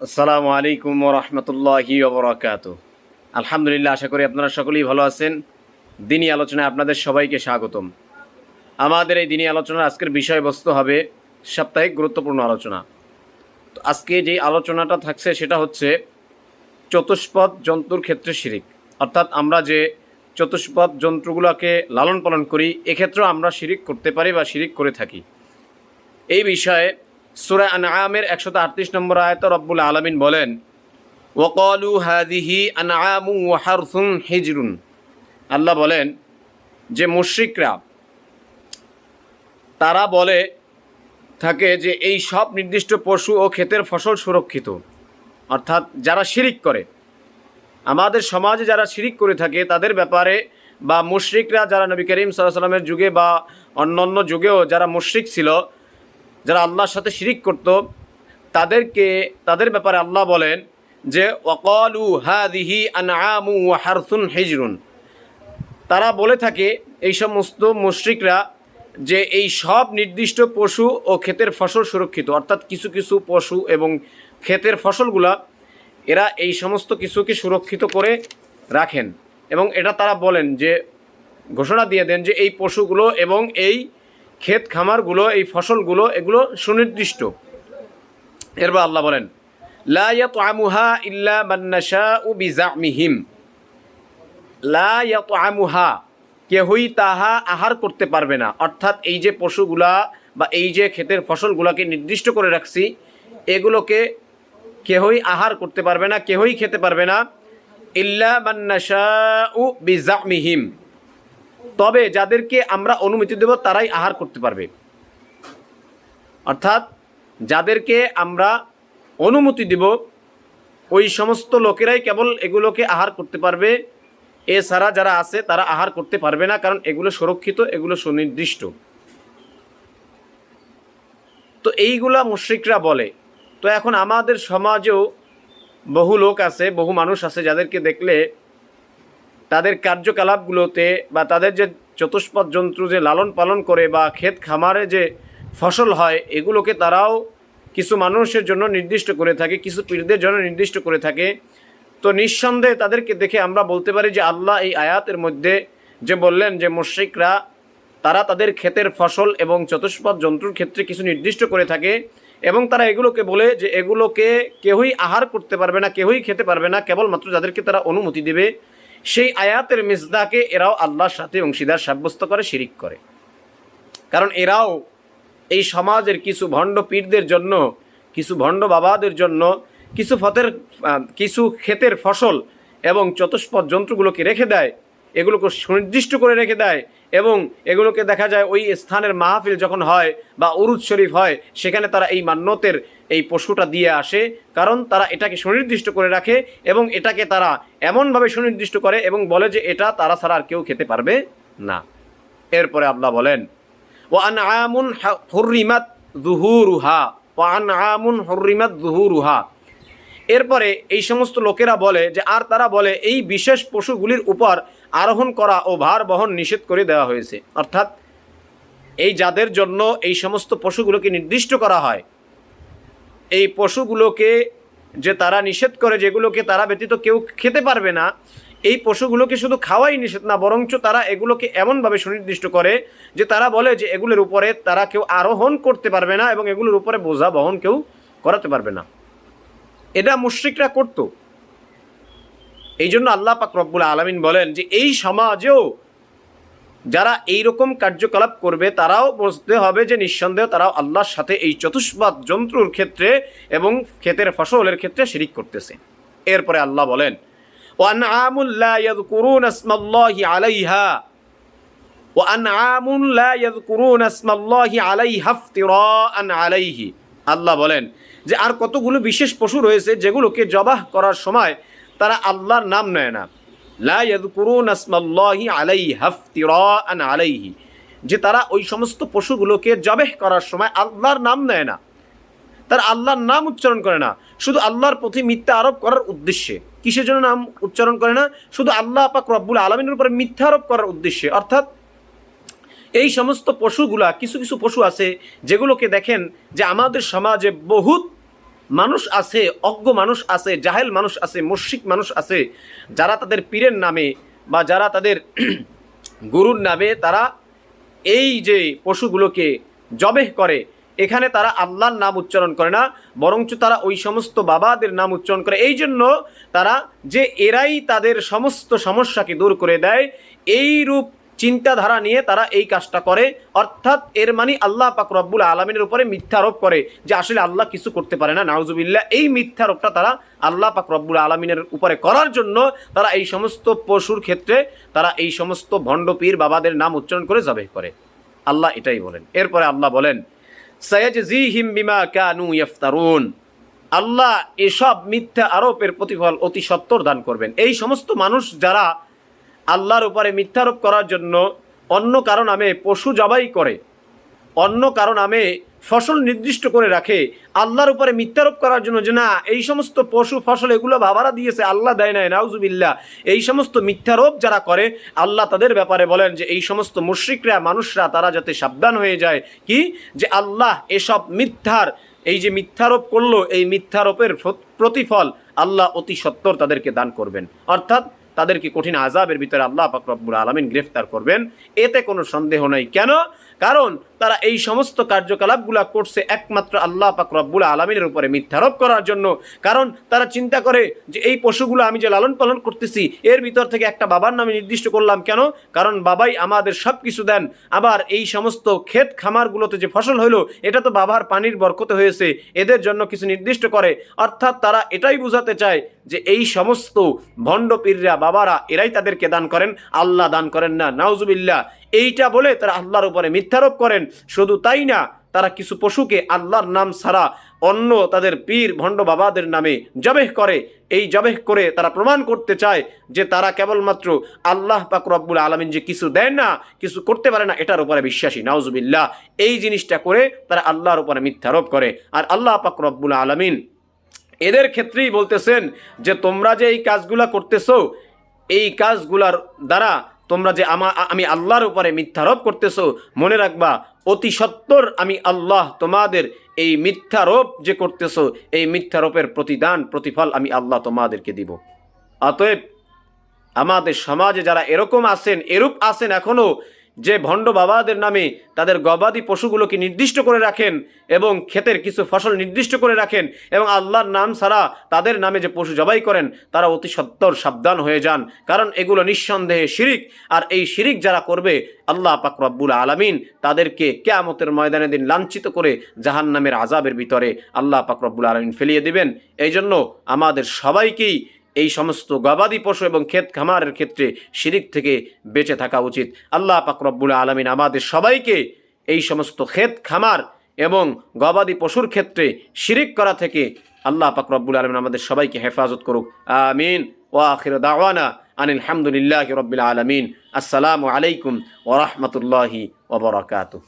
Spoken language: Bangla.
আসসালামু আলাইকুম ওয়া রাহমাতুল্লাহি ওয়া বারাকাতুহু। আলহামদুলিল্লাহ, আশা করি আপনারা সকলেই ভালো আছেন। দিনী আলোচনায় আপনাদের সবাইকে স্বাগতম। আমাদের এই দিনী আলোচনার আজকের বিষয়বস্তু হবে সাপ্তাহিক গুরুত্বপূর্ণ আলোচনা। তো আজকে যে আলোচনাটা থাকছে সেটা হচ্ছে চতুষ্পদ জন্তুর ক্ষেত্রে শিরিক। অর্থাৎ আমরা যে চতুষ্পদ জন্তুগুলোকে লালন পালন করি, এক্ষেত্রেও আমরা শিরিক করতে পারি বা শিরিক করে থাকি। এই বিষয়ে সূরা আনআমের 138 নম্বর আয়াতে রব্বুল আলামিন বলেন, ওয়াকালু হাযিহি আনআমু ওয়া হারসুন হিজরুন। আল্লাহ বলেন যে মুশরিকরা তারা বলে থাকে যে এই সব নির্দিষ্ট পশু ও ক্ষেতের ফসল সুরক্ষিত। অর্থাৎ যারা শিরিক করে, আমাদের সমাজে যারা শিরিক করে থাকে তাদের ব্যাপারে, বা মুশরিকরা যারা নবী করিম সাল্লাল্লাহু আলাইহি ওয়াসাল্লামের যুগে বা অন্যান্য যুগেও যারা মুশরিক ছিল, যারা আল্লাহর সাথে শিরিক করত, তাদের ব্যাপারে আল্লাহ বলেন যে ওয়াকালু হাযিহি আনআমু ওয়া হারসুন হিজরুন। তারা বলে থাকে এই সমস্ত মুশরিকরা যে এই সব নির্দিষ্ট পশু ও ক্ষেতের ফসল সুরক্ষিত। অর্থাৎ কিছু কিছু পশু এবং ক্ষেতের ফসলগুলা এরা এই সমস্ত কিছুকে সুরক্ষিত করে রাখেন, এবং এটা তারা বলেন যে ঘোষণা দিয়ে দেন যে এই পশুগুলো এবং এই ক্ষেত খামারগুলো, এই ফসলগুলো, এগুলো সুনির্দিষ্ট। এরপর আল্লাহ বলেন লা ইয়াতআমুহা ইল্লা মান নাশাউ বিজামিহিম। লা ইয়াতআমুহা, কেহই তাহা আহার করতে পারবে না। অর্থাৎ এই যে পশুগুলা বা এই যে ক্ষেতের ফসলগুলোকে নির্দিষ্ট করে রাখছি, এগুলোকে কেহই আহার করতে পারবে না, কেহই খেতে পারবে না। ইল্লা মান নাশাউ বিজামিহিম, তবে যাদেরকে আমরা অনুমতি দেব তারাই আহার করতে পারবে। অর্থাৎ যাদেরকে আমরা অনুমতি দেব ওই সমস্ত লোকেরাই কেবল এগুলোকে আহার করতে পারবে, এছাড়া যারা আছে তারা আহার করতে পারবে না, কারণ এগুলো সুরক্ষিত, এগুলো সুনির্দিষ্ট। তো এইগুলা মুশরিকরা বলে। তো এখন আমাদের সমাজেও বহু লোক আছে, বহু মানুষ আছে যাদেরকে দেখলে তাদের কার্যকলাপগুলোতে বা তাদের যে চতুষ্পদ জন্তু যে লালন পালন করে বা ক্ষেত খামারে যে ফসল হয়, এগুলোকে তারাও কিছু মানুষের জন্য নির্দিষ্ট করে থাকে, কিছু পীরদের জন্য নির্দিষ্ট করে থাকে। তো নিঃসন্দেহে তাদেরকে দেখে আমরা বলতে পারি যে আল্লাহ এই আয়াতের মধ্যে যে বললেন যে মুশরিকরা তারা তাদের ক্ষেতের ফসল এবং চতুষ্পদ জন্তুর ক্ষেত্রে কিছু নির্দিষ্ট করে থাকে, এবং তারা এগুলোকে বলে যে এগুলোকে কেউই আহার করতে পারবে না, কেউই খেতে পারবে না, কেবলমাত্র যাদেরকে তারা অনুমতি দেবে। সেই আয়াতের মিসদাকে এরাও আল্লাহর সাথে অংশীদার সাব্যস্ত করে, শিরিক করে। কারণ এরাও এই সমাজের কিছু ভণ্ড পীরদের জন্য, কিছু ভণ্ড বাবাদের জন্য কিছু ক্ষেতের ফসল এবং চতুষ্পদ জন্তুগুলোকে রেখে দেয়, এগুলোকে সুনির্দিষ্ট করে রেখে দেয়, এবং এগুলোকে দেখা যায় ওই স্থানের মাহফিল যখন হয় বা উরুজ শরীফ হয়, সেখানে তারা এই মান্যতের এই পশুটা দিয়ে আসে, কারণ তারা এটাকে সুনির্দিষ্ট করে রাখে এবং এটাকে তারা এমনভাবে সুনির্দিষ্ট করে এবং বলে যে এটা তারা ছাড়া আর কেউ খেতে পারবে না। এরপরে আল্লাহ বলেন ওয়ানআমুন হুররিমাত যুহুরুহা, ওয়ানআমুন হুররিমাত যুহুরুহা। এরপরে এই সমস্ত লোকেরা বলে যে আর তারা বলে এই বিশেষ পশুগুলির উপর আরোহণ করা ও ভার বহন নিষেধ করে দেওয়া হয়েছে। অর্থাৎ এই যাদের জন্য এই সমস্ত পশুগুলোকে নির্দিষ্ট করা হয়, এই পশুগুলোকে যে তারা নিষেধ করে, যেগুলোকে তারা ব্যতীত কেউ খেতে পারবে না, এই পশুগুলোকে শুধু খাওয়াই নিষেধ না, বরঞ্চ তারা এগুলোকে এমনভাবে সুনির্দিষ্ট করে যে তারা বলে যে এগুলোর উপরে তারা কেউ আরোহণ করতে পারবে না এবং এগুলোর উপরে বোঝা বহন কেউ করাতে পারবে না। এটা মুশরিকরা করত। এই জন্য আল্লাহ পাক রব্বুল আলামিন বলেন যে এই সমাজেও যারা এইরকম কার্যকলাপ করবে তারাও বুঝতে হবে যে নিঃসন্দেহে তারাও আল্লাহর সাথে এই চতুষ্পদ জন্তুর ক্ষেত্রে এবং ক্ষেতের ফসলের ক্ষেত্রে শিরিক করতেছে। এরপরে আল্লাহ বলেন ওয়ানআমুল লা ইয়াযকুরুনা ইসমাল্লাহি আলাইহা, ওয়ানআমুল লা ইয়াযকুরুনা ইসমাল্লাহি আলাইহা ইফতিরাআন আলাইহি। আল্লাহ বলেন যে আর কতগুলো বিশেষ পশু রয়েছে যেগুলোকে জবাহ করার সময় তারা আল্লাহর নাম নেয় না। লা ইয়াযকুরুনা ইসমাল্লাহি আলাইহা ইফতিরাআন আলাইহি, যে তারা ওই সমস্ত পশুগুলোকে জবাহ করার সময় আল্লাহর নাম নেয় না, তারা আল্লাহর নাম উচ্চারণ করে না, শুধু আল্লাহর প্রতি মিথ্যা আরোপ করার উদ্দেশ্যে। কিসের জন্য নাম উচ্চারণ করে না? শুধু আল্লাহ পাক রব্বুল আলামিনের উপরে মিথ্যা আরোপ করার উদ্দেশ্যে। অর্থাৎ এই সমস্ত পশুগুলা, কিছু কিছু পশু আছে যেগুলোকে দেখেন যে আমাদের সমাজে বহুত মানুষ আছে, অজ্ঞ মানুষ আছে, জাহেল মানুষ আছে, মুশরিক মানুষ আছে, যারা তাদের পীরের নামে বা যারা তাদের গুরুর নামে তারা এই যে পশুগুলোকে জবেহ করে, এখানে তারা আল্লাহর নাম উচ্চারণ করে না, বরঞ্চ তারা ওই সমস্ত বাবাদের নাম উচ্চারণ করে। এই জন্য তারা যে এরাই তাদের সমস্ত সমস্যাকে দূর করে দেয়, এই রূপ চিন্তাধারা নিয়ে তারা এই কাজটা করে। অর্থাৎ এর মানে আল্লাহ পাক রব্বুল আলামিনের উপরে মিথ্যারোপ করে যে আসলে আল্লাহ কিছু করতে পারে না, নাউজুবিল্লাহ। এই মিথ্যারোপটা তারা আল্লাহ পাক রব্বুল আলামিনের উপরে করার জন্য তারা এই সমস্ত পশুর ক্ষেত্রে তারা এই সমস্ত ভণ্ড পীর বাবাদের নাম উচ্চারণ করে জবেহ করে। আল্লাহ এটাই বলেন। এরপরে আল্লাহ বলেন, সায়াজজিহিম বিমা কানু ইফতারুন, আল্লাহ এসব মিথ্যা আরোপের প্রতিফল অতি সত্বর দান করবেন। এই সমস্ত মানুষ যারা আল্লাহর উপরে মিথ্যারোপ করার জন্য অন্য কারো নামে পশু জবাই করে, অন্য কারো নামে ফসল নির্দিষ্ট করে রাখে আল্লাহর উপরে মিথ্যারোপ করার জন্য, যে না এই সমস্ত পশু ফসল এগুলো বাবারা দিয়েছে, আল্লাহ দেয় নাই, নাউজুবিল্লাহ, এই সমস্ত মিথ্যারোপ যারা করে আল্লাহ তাদের ব্যাপারে বলেন যে এই সমস্ত মুশরিকরা মানুষরা তারা যাতে সাবধান হয়ে যায়, কি যে আল্লাহ এসব মিথ্যার এই যে মিথ্যারোপ করলো, এই মিথ্যারোপের প্রতিফল আল্লাহ অতি সত্বর তাদেরকে দান করবেন। অর্থাৎ তাদেরকে কঠিন আযাবের ভিতরে আল্লাহ পাক রব্বুল আলামিন গ্রেফতার করবেন, এতে কোনো সন্দেহ নাই। কেন? কারণ তারা এই সমস্ত কার্যকলাপগুলো করছে একমাত্র আল্লাহ পাক রব্বুল আলামিনের উপরে মিথ্যারোপ করার জন্য। কারণ তারা চিন্তা করে যে এই পশুগুলো আমি যে লালন পালন করতেছি এর ভিতর থেকে একটা বাবার নামে নির্দিষ্ট করলাম কেন? কারণ বাবাই আমাদের সব কিছু দেন। আবার এই সমস্ত ক্ষেত খামারগুলোতে যে ফসল হইলো এটা তো বাবার পানির বরকতে হয়েছে, এদের জন্য কিছু নির্দিষ্ট করে। অর্থাৎ তারা এটাই বোঝাতে চায় যে এই সমস্ত ভণ্ড পীররা বাবারা এরাই তাদেরকে দান করেন, আল্লাহ দান করেন না, নাউজুবিল্লাহ। এইটা বলে তারা আল্লাহর উপরে মিথ্যারোপ করেন। শুধু তাই না, তারা কিছু পশুকে আল্লাহর নাম ছাড়া অন্য তাদের পীর ভণ্ড বাবাদের নামে জবেহ করে। এই জবেহ করে তারা প্রমাণ করতে চায় যে তারা কেবলমাত্র আল্লাহ পাক রব্বুল আলামিন যে কিছু দেন না, কিছু করতে পারে না, এটার উপরে বিশ্বাসী, নাউজুবিল্লাহ। এই জিনিসটা করে তারা আল্লাহর উপরে মিথ্যারোপ করে। আর আল্লাহ পাক রব্বুল আলামিন এদের ক্ষেত্রেই বলতেছেন যে তোমরা যে এই কাজগুলা করতেছো, এই কাজগুলার দ্বারা তোমরা যে আমি আল্লাহর উপরে মিথ্যারোপ করতেছো, মনে রাখবা অতি সত্বর আমি আল্লাহ তোমাদের এই মিথ্যারোপ যে করতেছো এই মিথ্যারোপের প্রতিদান প্রতিফল আমি আল্লাহ তোমাদেরকে দিব। অতএব আমাদের সমাজে যারা এরকম আছেন, এরূপ আছেন এখনও, যে ভণ্ড বাবাদের নামে তাদের গবাদি পশুগুলোকে নির্দিষ্ট করে রাখেন এবং ক্ষেতের কিছু ফসল নির্দিষ্ট করে রাখেন এবং আল্লাহর নাম ছাড়া তাদের নামে যে পশু জবাই করেন, তারা অতি সত্বর সাবধান হয়ে যান। কারণ এগুলো নিঃসন্দেহে শিরিক। আর এই শিরিক যারা করবে আল্লাহ পাক রব্বুল আলামিন তাদেরকে কিয়ামতের ময়দানে দিন লাঞ্ছিত করে জাহান্নামের আযাবের ভিতরে আল্লাহ পাক রব্বুল আলামিন ফেলিয়ে দিবেন। এই জন্য আমাদের সবাইকেই এই সমস্ত গবাদি পশু এবং ক্ষেত খামারের ক্ষেত্রে শিরিক থেকে বেঁচে থাকা উচিত। আল্লাহ পাক রব্বুল আলামিন আমাদের সবাইকে এই সমস্ত ক্ষেত খামার এবং গবাদি পশুর ক্ষেত্রে শিরিক করা থেকে আল্লাহ পাক রব্বুল আলামিন আমাদের সবাইকে হেফাজত করুক। আমিন। ওয়া আখিরু দাওয়ানা আনিল হামদুলিল্লাহি রাব্বিল আলামিন। আসসালামু আলাইকুম ওয়া রাহমাতুল্লাহি ওয়া বারাকাতুহু।